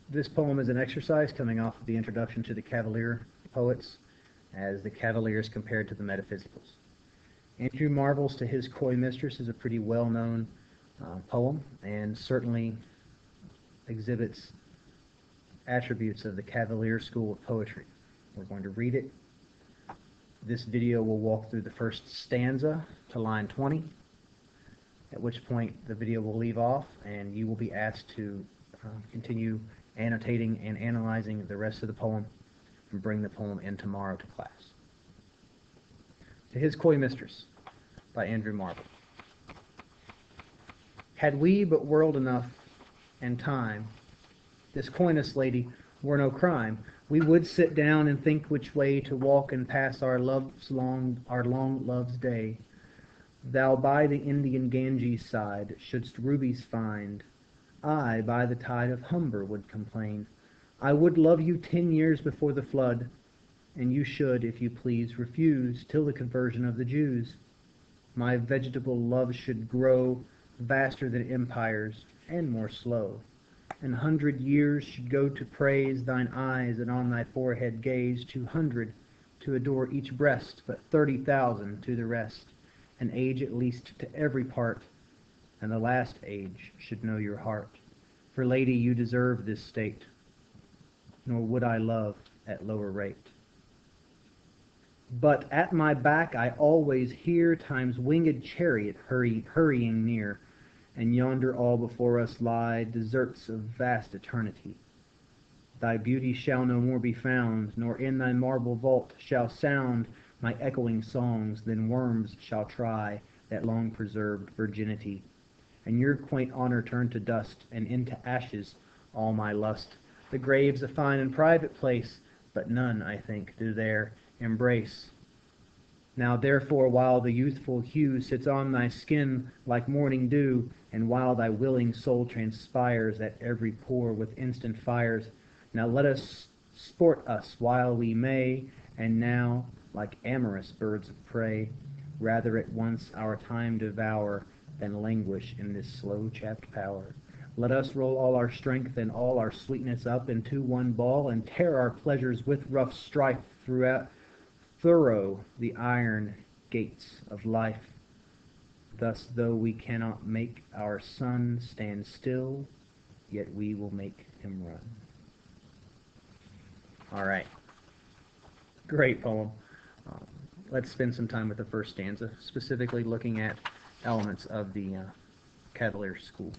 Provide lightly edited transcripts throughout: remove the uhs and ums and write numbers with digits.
This poem is an exercise coming off of the introduction to the Cavalier poets, as the Cavaliers compared to the metaphysicals. Andrew Marvell's To His Coy Mistress is a pretty well-known poem, and certainly exhibits attributes of the Cavalier school of poetry. We're going to read it. This video will walk through the first stanza to line 20, at which point the video will leave off and you will be asked to continue annotating and analyzing the rest of the poem and bring the poem in tomorrow to class. To His Coy Mistress by Andrew Marvell. Had we but world enough and time, this coyness, lady, were no crime. We would sit down and think which way to walk and pass our long love's day. Thou by the Indian Ganges side shouldst rubies find. I by the tide of Humber would complain. I would love you 10 years before the flood, and you should, if you please, refuse till the conversion of the Jews. My vegetable love should grow vaster than empires, and more slow. 100 years should go to praise thine eyes, and on thy forehead gaze 200 to adore each breast, but 30,000 to the rest. An age at least to every part, and the last age should know your heart. For, lady, you deserve this state, nor would I love at lower rate. But at my back I always hear Time's winged chariot hurrying near, and yonder all before us lie deserts of vast eternity. Thy beauty shall no more be found, nor in thy marble vault shall sound my echoing songs. Then worms shall try that long-preserved virginity, and your quaint honor turn to dust, and into ashes all my lust. The grave's a fine and private place, but none, I think, do there embrace. Now therefore, while the youthful hue sits on thy skin like morning dew, and while thy willing soul transpires at every pore with instant fires, now let us sport us while we may, and now, like amorous birds of prey, rather at once our time devour than languish in this slow-chapped power. Let us roll all our strength and all our sweetness up into one ball, and tear our pleasures with rough strife thorough the iron gates of life. Thus, though we cannot make our sun stand still, yet we will make him run. All right. Great poem. Let's spend some time with the first stanza, specifically looking at elements of the Cavalier school.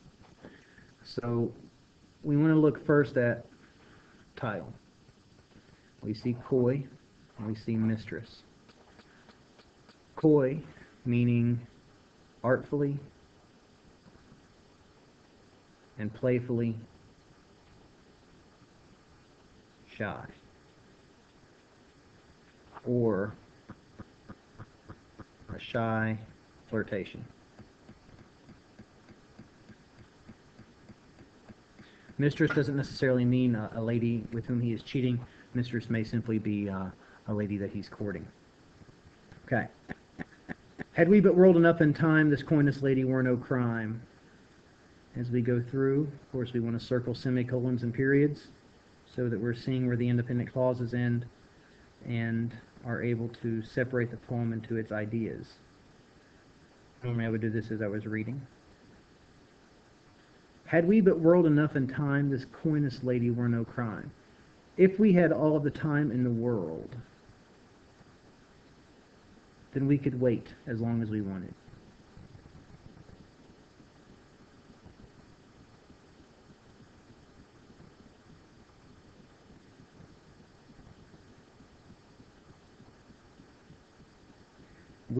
So we want to look first at title. We see coy, and we see mistress. Coy, meaning artfully and playfully shy, or a shy flirtation. Mistress doesn't necessarily mean a lady with whom he is cheating. Mistress may simply be a lady that he's courting. Okay. Had we but whirled enough in time, this coyness lady were no crime. As we go through, of course, we want to circle semicolons and periods so that we're seeing where the independent clauses end and are able to separate the poem into its ideas. Normally I would do this as I was reading. Had we but whirled enough in time, this coyness lady were no crime. If we had all of the time in the world, then we could wait as long as we wanted.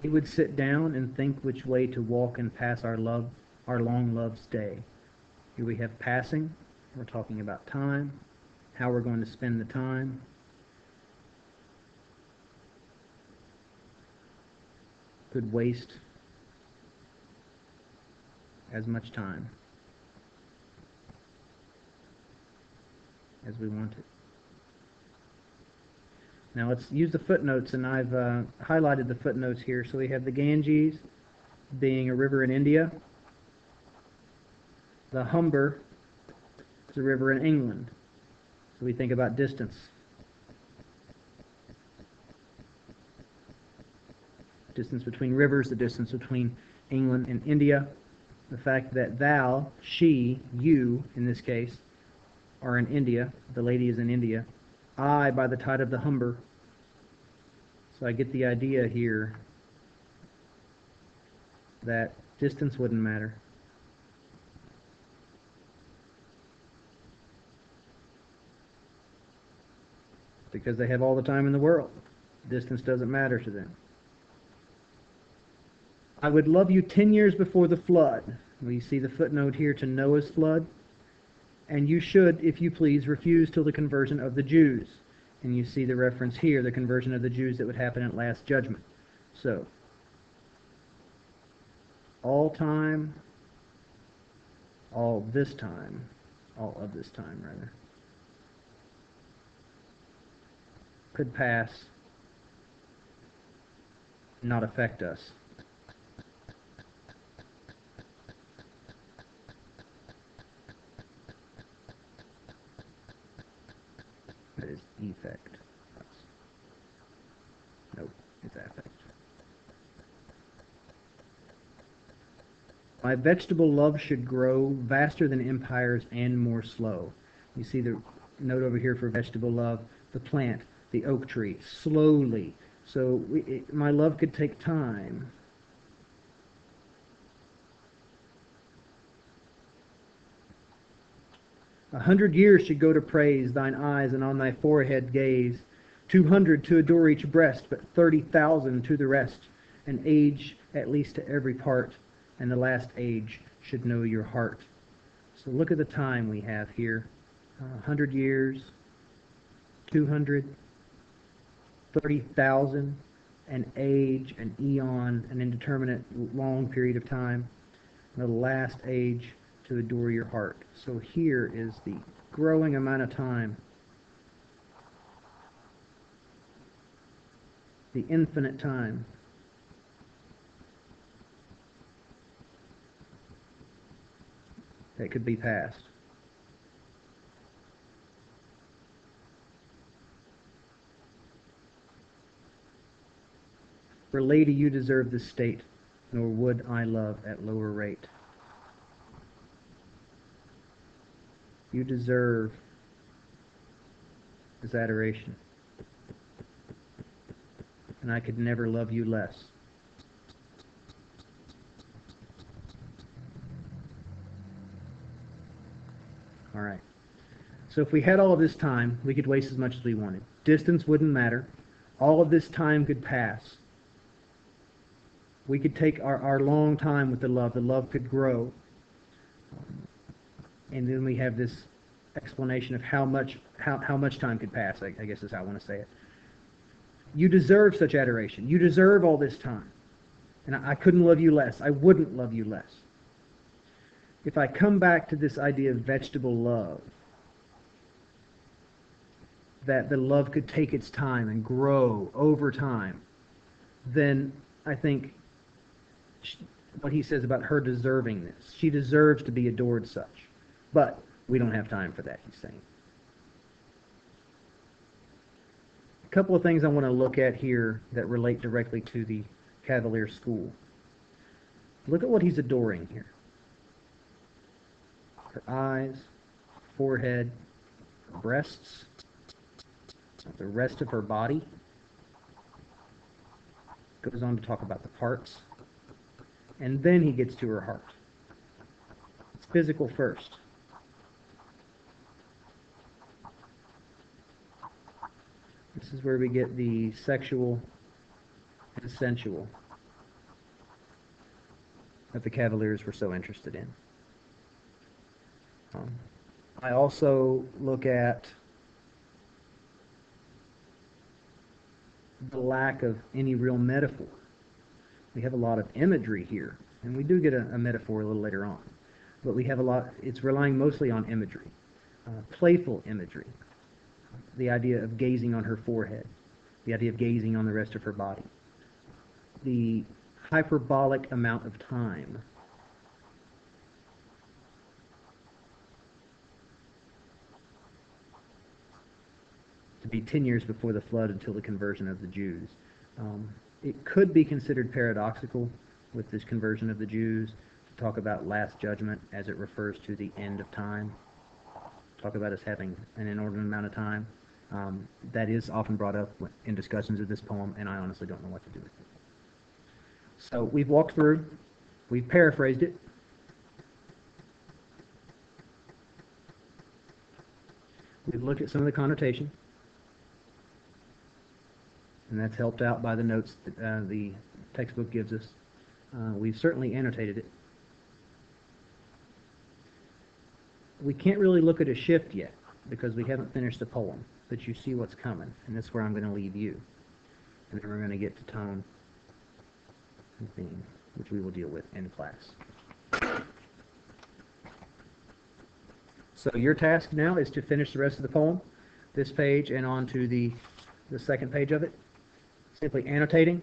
We would sit down and think which way to walk and pass our long love's day. Here we have passing. We're talking about time, how we're going to spend the time. Could waste as much time as we wanted. Now let's use the footnotes, and I've highlighted the footnotes here. So we have the Ganges being a river in India. The Humber is a river in England. So we think about distance. Distance between rivers, the distance between England and India, the fact that thou, she, you, in this case, are in India, the lady is in India, I by the tide of the Humber. So I get the idea here that distance wouldn't matter. Because they have all the time in the world. Distance doesn't matter to them. I would love you 10 years before the flood. We see the footnote here to Noah's flood. And you should, if you please, refuse till the conversion of the Jews. And you see the reference here, the conversion of the Jews that would happen at last judgment. So, all time, all of this time, rather, could pass, not affect us. That is effect. Nope, it's affect. My vegetable love should grow vaster than empires and more slow. You see the note over here for vegetable love, the plant, the oak tree, slowly. So my love could take time. 100 years should go to praise thine eyes and on thy forehead gaze. 200 to adore each breast, but 30,000 to the rest. An age at least to every part, and the last age should know your heart. So look at the time we have here. 100 years, 200, 30,000, an age, an eon, an indeterminate long period of time. The last age to adore your heart. So here is the growing amount of time. The infinite time. That could be passed. For lady, you deserve this state, nor would I love at lower rate. You deserve this adoration, and I could never love you less. All right. So if we had all of this time, we could waste as much as we wanted. Distance wouldn't matter. All of this time could pass. We could take our long time with the love. The love could grow. And then we have this explanation of how much time could pass, I guess is how I want to say it. You deserve such adoration. You deserve all this time. And I couldn't love you less. I wouldn't love you less. If I come back to this idea of vegetable love, that the love could take its time and grow over time, then I think what he says about her deserving this. She deserves to be adored such. But we don't have time for that, he's saying. A couple of things I want to look at here that relate directly to the Cavalier school. Look at what he's adoring here. Her eyes, forehead, her breasts, the rest of her body. Goes on to talk about the parts. And then he gets to her heart. It's physical first. This is where we get the sexual and sensual that the Cavaliers were so interested in. I also look at the lack of any real metaphor. We have a lot of imagery here, and we do get a metaphor a little later on. But we have a lot, it's relying mostly on imagery, playful imagery. The idea of gazing on her forehead, the idea of gazing on the rest of her body, the hyperbolic amount of time. to be 10 years before the flood until the conversion of the Jews. It could be considered paradoxical with this conversion of the Jews to talk about last judgment as it refers to the end of time, talk about us having an inordinate amount of time. That is often brought up in discussions of this poem, and I honestly don't know what to do with it. So we've walked through, we've paraphrased it. We've looked at some of the connotation, and that's helped out by the notes that the textbook gives us. We've certainly annotated it. We can't really look at a shift yet because we haven't finished the poem, but you see what's coming, and that's where I'm going to leave you. And then we're going to get to tone and theme, which we will deal with in class. So your task now is to finish the rest of the poem, this page and on to the second page of it. Simply annotating,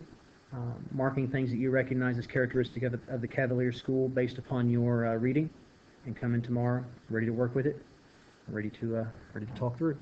marking things that you recognize as characteristic of the Cavalier school based upon your reading, and come in tomorrow ready to work with it, ready to talk through.